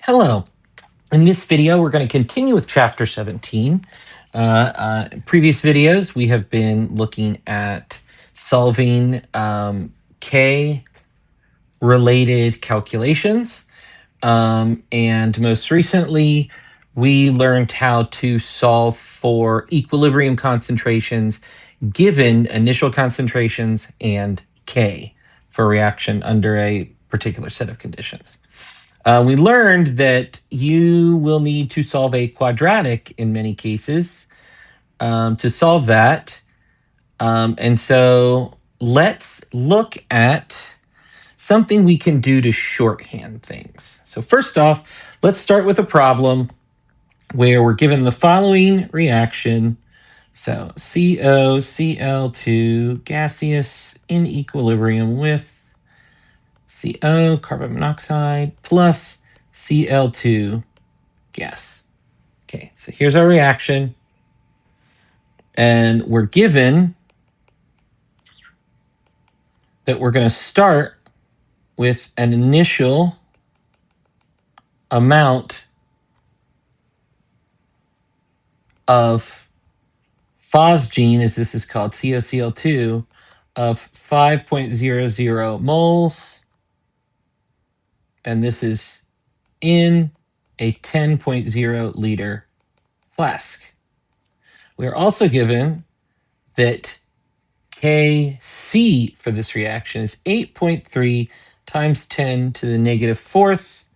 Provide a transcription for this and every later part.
Hello. In this video, we're going to continue with Chapter 17. In previous videos, we have been looking at solving K-related calculations. And most recently, we learned how to solve for equilibrium concentrations given initial concentrations and K for reaction under a particular set of conditions. We learned that you will need to solve a quadratic in many cases to solve that. And so let's look at something we can do to shorthand things. So first off, let's start with a problem where we're given the following reaction. So COCl2 gaseous in equilibrium with CO, carbon monoxide, plus Cl2 gas. Okay, so here's our reaction. And we're given that we're going to start with an initial amount of phosgene, as this is called, COCl2, of 5.00 moles. And this is in a 10.0 liter flask. We are also given that Kc for this reaction is 8.3 times 10 to the negative fourth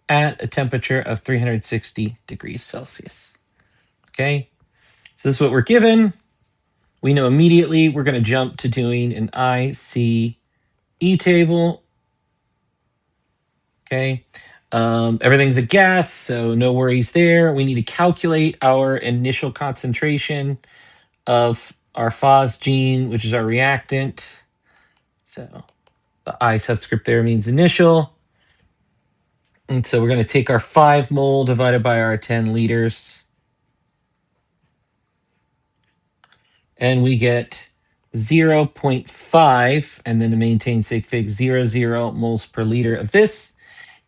at a temperature of 360 degrees Celsius. Okay, so this is what we're given. We know immediately we're going to jump to doing an ICE table. Okay, everything's a gas, so no worries there. We need to calculate our initial concentration of our phosgene, which is our reactant. So the I subscript there means initial. And so we're going to take our 5 mole divided by our 10 liters. And we get 0.5, and then to maintain sig fig, 0 moles per liter of this.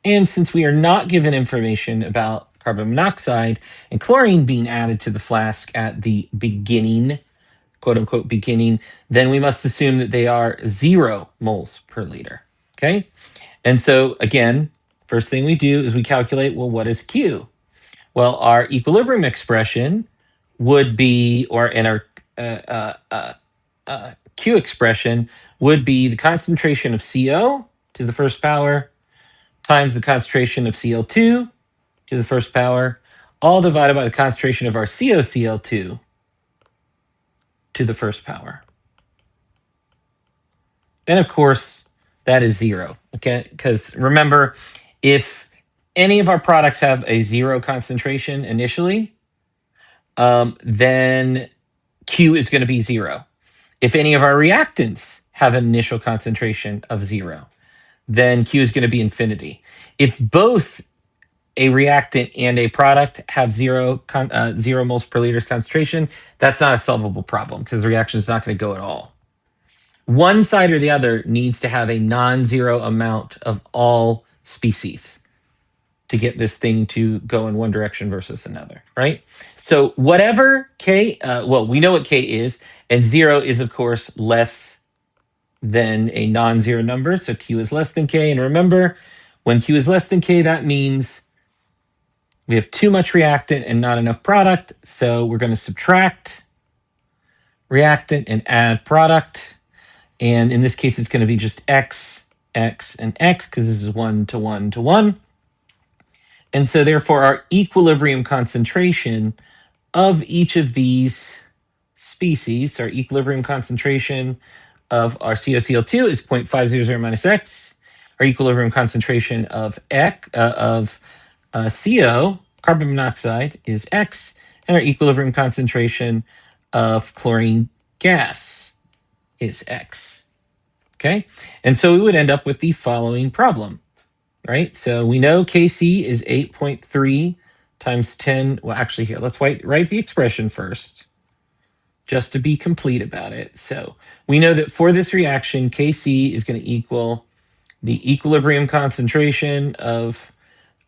And since we are not given information about carbon monoxide and chlorine being added to the flask at the beginning, quote unquote beginning, then we must assume that they are 0 moles per liter. Okay. And so again, first thing we do is we calculate, well, what is Q? Well, our equilibrium expression would be, or in our Q expression would be the concentration of CO to the first power times the concentration of Cl2 to the first power, all divided by the concentration of our CoCl2 to the first power. And of course, that is 0, okay? Because remember, if any of our products have a 0 concentration initially, then Q is going to be 0. If any of our reactants have an initial concentration of 0, then Q is going to be infinity. If both a reactant and a product have 0 moles per liter concentration, that's not a solvable problem because the reaction is not going to go at all. One side or the other needs to have a non-zero amount of all species to get this thing to go in one direction versus another, right? So whatever K, well, we know what K is, and 0 is, of course, less than a non-zero number. So Q is less than K. And remember, when Q is less than K, that means we have too much reactant and not enough product. So we're going to subtract reactant and add product. And in this case, it's going to be just X, X, and X because this is 1 to 1 to 1. And so therefore, our equilibrium concentration of each of these species, our equilibrium concentration of our COCl2 is 0.500 minus X. Our equilibrium concentration of CO, carbon monoxide, is X. And our equilibrium concentration of chlorine gas is X. Okay? And so we would end up with the following problem, right? So we know Kc is 8.3 times 10. Well, actually, here, let's write the expression first, just to be complete about it. So we know that for this reaction, Kc is going to equal the equilibrium concentration of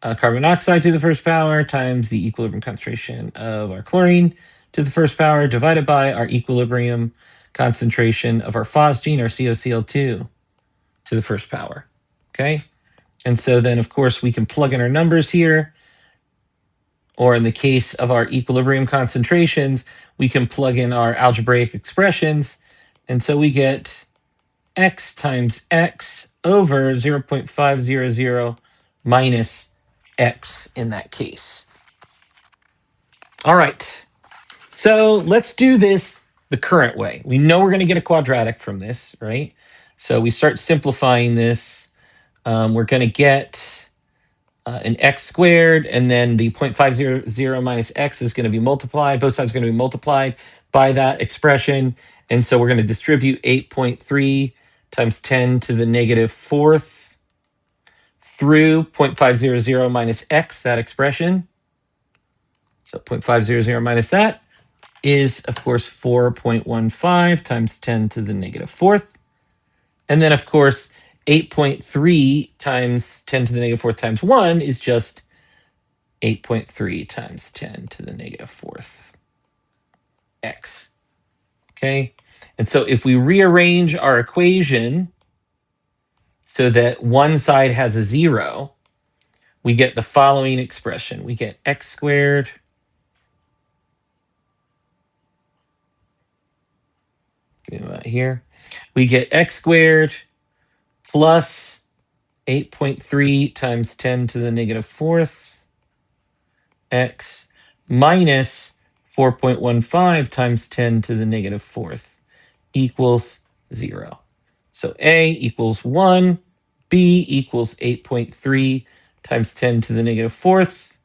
carbon monoxide to the first power times the equilibrium concentration of our chlorine to the first power divided by our equilibrium concentration of our phosgene, our COCl2 to the first power. Okay. And so then, of course, we can plug in our numbers here. Or in the case of our equilibrium concentrations, we can plug in our algebraic expressions. And so we get x times x over 0.500 minus x in that case. All right. So let's do this the current way. We know we're going to get a quadratic from this, right? So we start simplifying this. We're going to get an x squared, and then the 0.500 minus x is going to be multiplied. Both sides are going to be multiplied by that expression. And so we're going to distribute 8.3 times 10 to the negative fourth through 0.500 minus x, that expression. So 0.500 minus that is, of course, 4.15 times 10 to the negative fourth. And then, of course, 8.3 times 10 to the negative fourth times 1 is just 8.3 times 10 to the negative fourth x. Okay? And so if we rearrange our equation so that one side has a 0, we get the following expression. We get x squared here. We get x squared plus 8.3 times 10 to the negative fourth x minus 4.15 times 10 to the negative fourth equals 0. So A equals 1, B equals 8.3 times 10 to the negative fourth,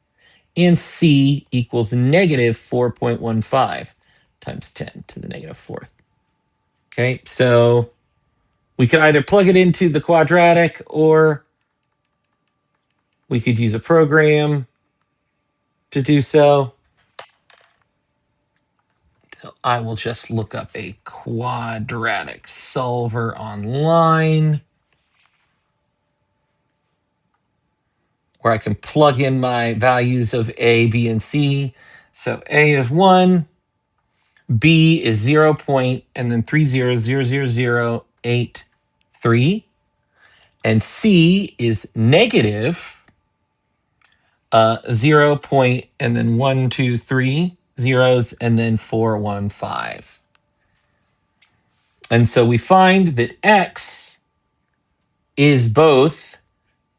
and C equals negative 4.15 times 10 to the negative fourth. Okay, so we could either plug it into the quadratic or we could use a program to do so. I will just look up a quadratic solver online where I can plug in my values of A, B, and C. So A is 1, B is 0 point, and then 30,000,083, and C is negative 0 point, and then 1, 2, 3 zeros, and then 415. And so we find that X is both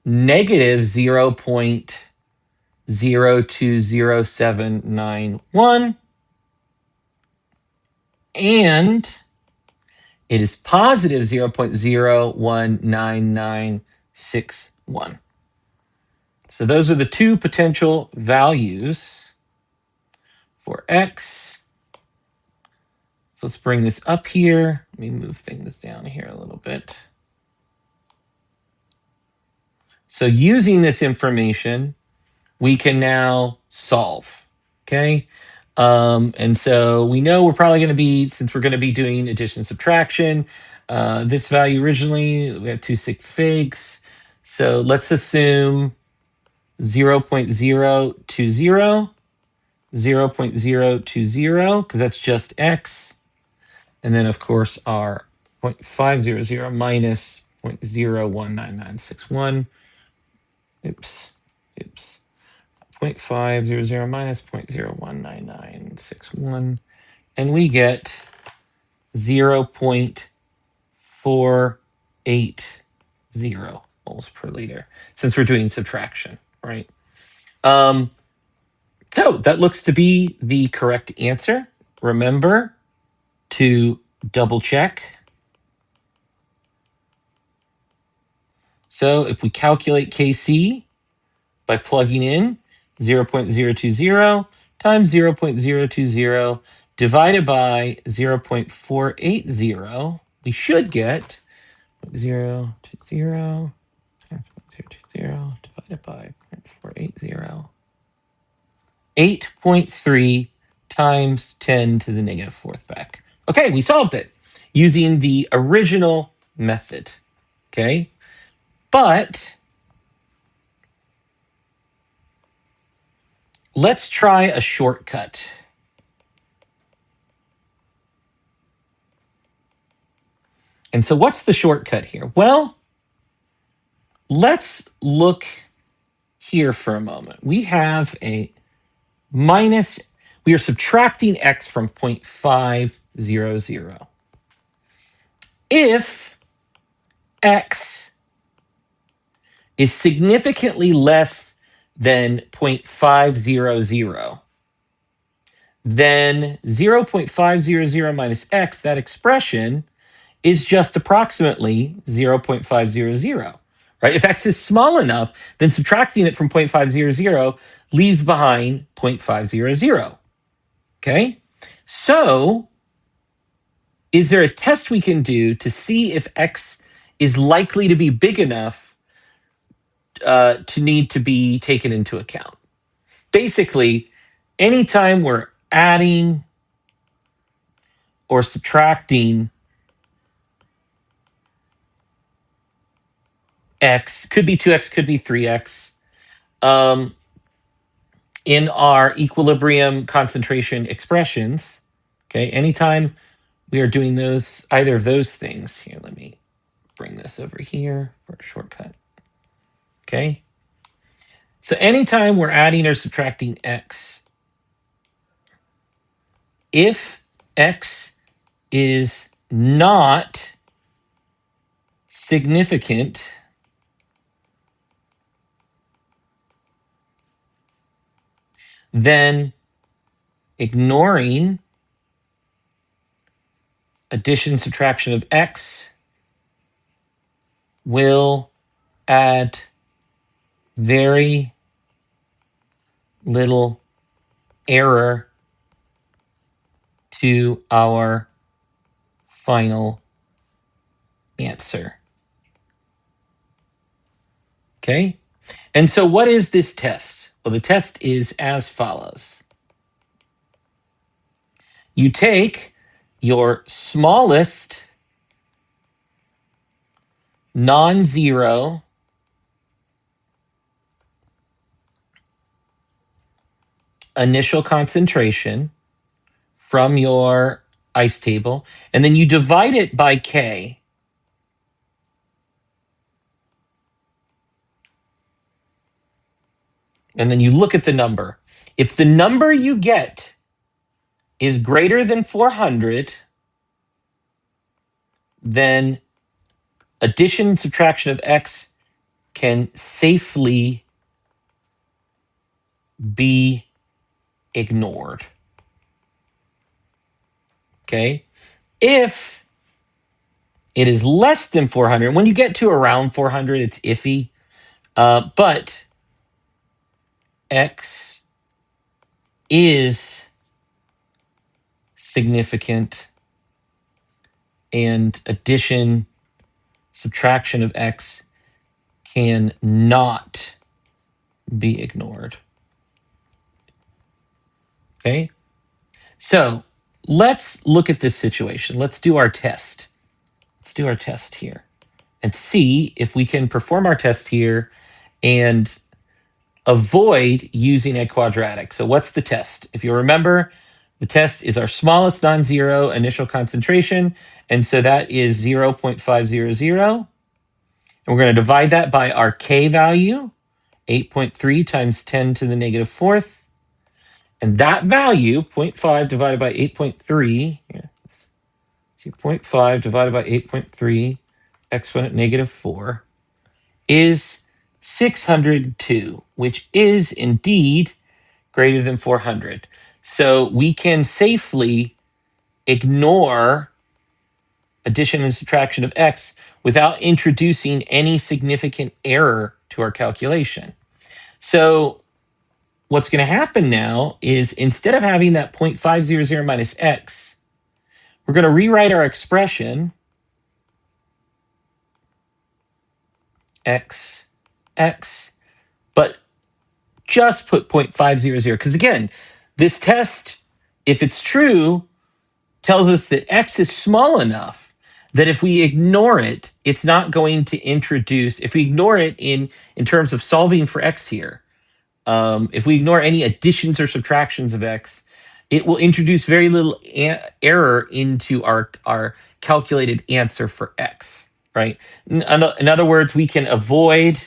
negative 0.020791 and it is positive 0.019961. So those are the two potential values for X. So let's bring this up here. Let me move things down here a little bit. So using this information, we can now solve, okay? And so we know we're probably going to be, since we're going to be doing addition and subtraction, this value originally, we have 2 sig figs. So let's assume 0.020, 0.020, because that's just x. And then, of course, our 0.500 minus 0.019961. Oops. 0.500 minus 0.019961. And we get 0.480 moles per liter, since we're doing subtraction, right? So that looks to be the correct answer. Remember to double check. So if we calculate Kc by plugging in 0.020 times 0.020 divided by 0.480, we should get 0.020 times 0.020 divided by 0.480. 8.3 times 10 to the negative fourth back. Okay, we solved it using the original method. Okay, but let's try a shortcut. And so what's the shortcut here? Well, let's look here for a moment. We have a minus, we are subtracting x from 0.500. If x is significantly less than 0.500, then 0.500 minus x, that expression, is just approximately 0.500, right? If x is small enough, then subtracting it from 0.500 leaves behind 0.500, okay? So is there a test we can do to see if x is likely to be big enough to need to be taken into account? Basically, anytime we're adding or subtracting x, could be 2x, could be 3x, in our equilibrium concentration expressions, okay, anytime we are doing those, either of those things, here, let me bring this over here for a shortcut, okay? So anytime we're adding or subtracting x, if x is not significant, then ignoring addition subtraction of x will add very little error to our final answer. Okay? And so what is this test? Well, the test is as follows. You take your smallest non-zero initial concentration from your ice table, and then you divide it by K. And then you look at the number. If the number you get is greater than 400, then addition and subtraction of x can safely be ignored. Okay? If it is less than 400, when you get to around 400, it's iffy. But x is significant and addition, subtraction of x can not be ignored. Okay? So let's look at this situation. Let's do our test. Let's do our test here and see if we can perform our test here and avoid using a quadratic. So what's the test? If you remember, the test is our smallest non-zero initial concentration, and so that is 0.500. And we're going to divide that by our K value, 8.3 times 10 to the negative fourth. And that value, 0.5 divided by 8.3, here, let's see, 0.5 divided by 8.3, exponent negative 4, is 602, which is indeed greater than 400. So we can safely ignore addition and subtraction of x without introducing any significant error to our calculation. So what's going to happen now is instead of having that 0.500 minus x, we're going to rewrite our expression x, but just put 0.500 because again, this test, if it's true, tells us that x is small enough that if we ignore it, it's not going to introduce, if we ignore it in terms of solving for x here, if we ignore any additions or subtractions of x, it will introduce very little error into our calculated answer for x, right? In other words, we can avoid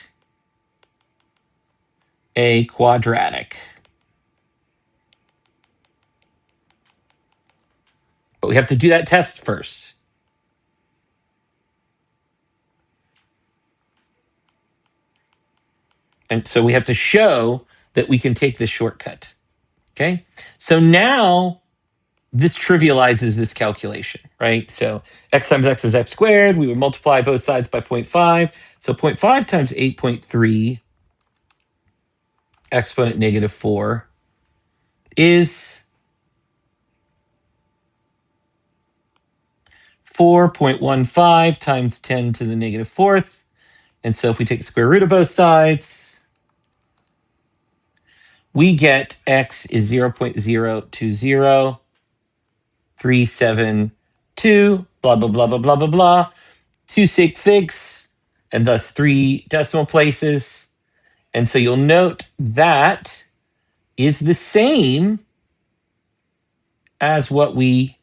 a quadratic. But we have to do that test first. And so we have to show that we can take this shortcut. Okay? So now this trivializes this calculation, right? So x times x is x squared. We would multiply both sides by 0.5. So 0.5 times 8.3 exponent negative 4 is 4.15 times 10 to the negative fourth. And so if we take the square root of both sides, we get x is 0.020372, blah, blah, blah, blah, blah, blah, blah, 2 sig figs, and thus 3 decimal places. And so you'll note that is the same as what we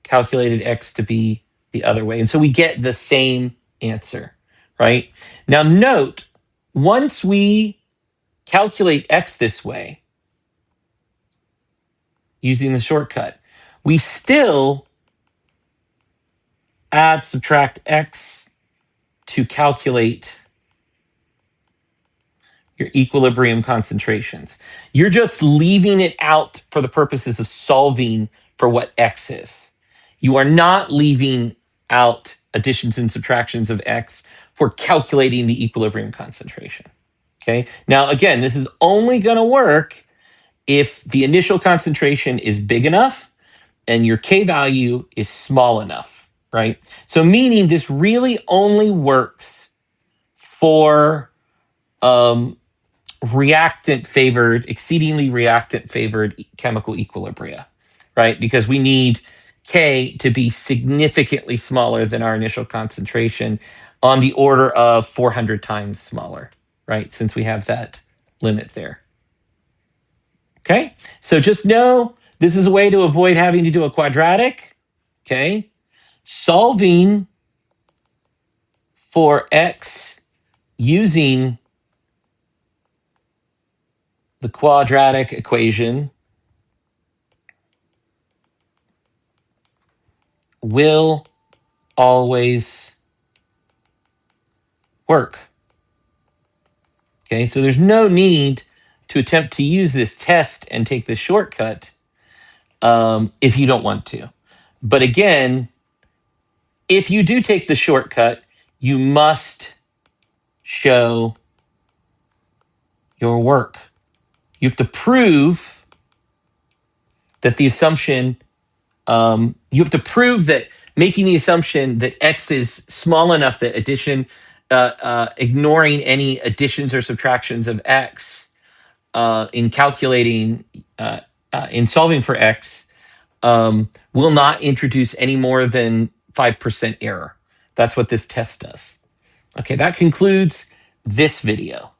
calculated x to be the other way. And so we get the same answer, right? Now note, once we calculate x this way, using the shortcut, we still add, subtract x to calculate your equilibrium concentrations. You're just leaving it out for the purposes of solving for what x is. You are not leaving out additions and subtractions of x for calculating the equilibrium concentration. Okay. Now, again, this is only going to work if the initial concentration is big enough and your K value is small enough, right? So meaning this really only works for exceedingly reactant favored chemical equilibria, right? Because we need K to be significantly smaller than our initial concentration, on the order of 400 times smaller, right? Since we have that limit there. Okay, so just know this is a way to avoid having to do a quadratic. Okay, solving for x using the quadratic equation will always work. Okay, so there's no need to attempt to use this test and take the shortcut if you don't want to. But again, if you do take the shortcut, you must show your work. You have to prove that the assumption, you have to prove that making the assumption that x is small enough that ignoring any additions or subtractions of x in calculating, in solving for x, will not introduce any more than 5% error. That's what this test does. Okay, that concludes this video.